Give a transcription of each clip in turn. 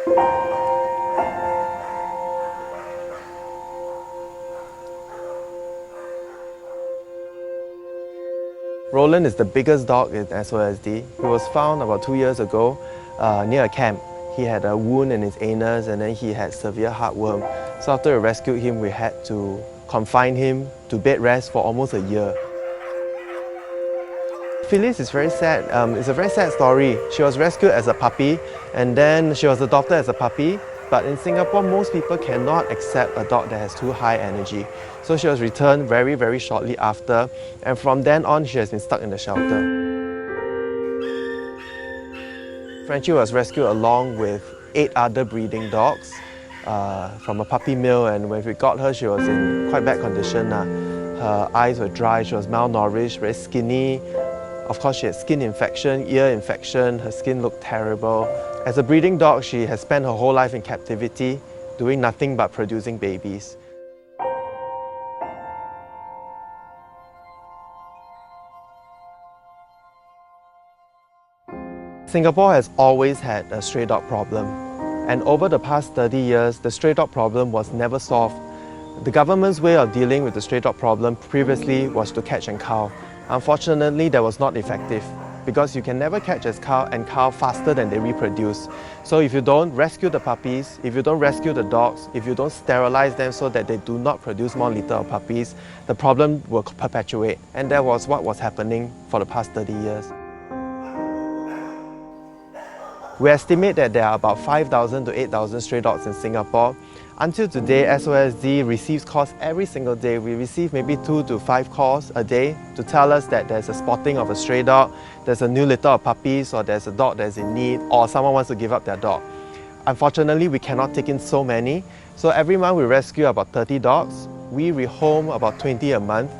Roland is the biggest dog in SOSD. He was found about 2 years ago near a camp. He had a wound in his anus and then he had severe heartworm. So after we rescued him, we had to confine him to bed rest for almost a year. Phyllis is very sad. It's a very sad story. She was rescued as a puppy and then she was adopted as a puppy. But in Singapore, most people cannot accept a dog that has too high energy. So she was returned very, very shortly after, and from then on, she has been stuck in the shelter. Frenchie was rescued along with 8 other breeding dogs from a puppy mill, and when we got her, she was in quite bad condition. Her eyes were dry, she was malnourished, very skinny. Of course, she had skin infection, ear infection, her skin looked terrible. As a breeding dog, she has spent her whole life in captivity, doing nothing but producing babies. Singapore has always had a stray dog problem, and over the past 30 years, the stray dog problem was never solved. The government's way of dealing with the stray dog problem previously was to catch and cull. Unfortunately, that was not effective because you can never catch and cull faster than they reproduce. So if you don't rescue the puppies, if you don't rescue the dogs, if you don't sterilize them so that they do not produce more litter of puppies, the problem will perpetuate. And that was what was happening for the past 30 years. We estimate that there are about 5,000 to 8,000 stray dogs in Singapore. Until today, SOSD receives calls every single day. We receive maybe 2 to 5 calls a day to tell us that there's a spotting of a stray dog, there's a new litter of puppies, or there's a dog that's in need, or someone wants to give up their dog. Unfortunately, we cannot take in so many. So every month we rescue about 30 dogs. We rehome about 20 a month.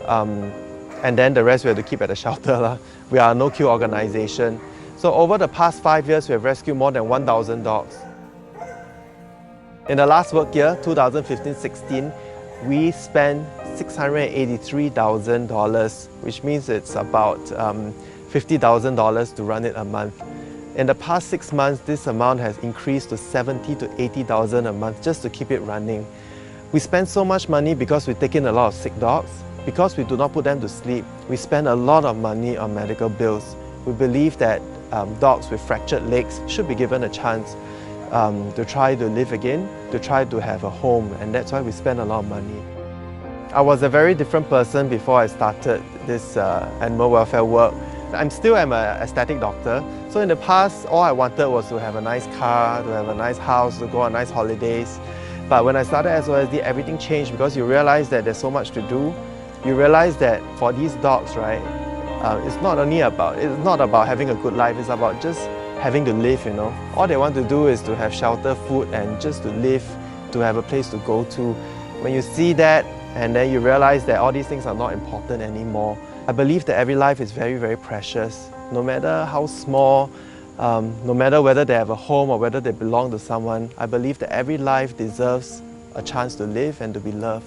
And then the rest we have to keep at the shelter. We are a no-kill organization. So over the past 5 years, we have rescued more than 1,000 dogs. In the last work year, 2015-16, we spent $683,000, which means it's about $50,000 to run it a month. In the past 6 months, this amount has increased to $70,000 to $80,000 a month just to keep it running. We spend so much money because we take in a lot of sick dogs. Because we do not put them to sleep, we spend a lot of money on medical bills. We believe that dogs with fractured legs should be given a chance to try to live again, to try to have a home, and that's why we spend a lot of money. I was a very different person before I started this animal welfare work. I'm still an aesthetic doctor, so in the past all I wanted was to have a nice car, to have a nice house, to go on nice holidays. But when I started SOSD, everything changed because you realize that there's so much to do. You realize that for these dogs, right, it's not about having a good life, it's about just having to live, you know. All they want to do is to have shelter, food, and just to live, to have a place to go to. When you see that, and then you realize that all these things are not important anymore, I believe that every life is very, very precious. No matter how small, no matter whether they have a home or whether they belong to someone, I believe that every life deserves a chance to live and to be loved.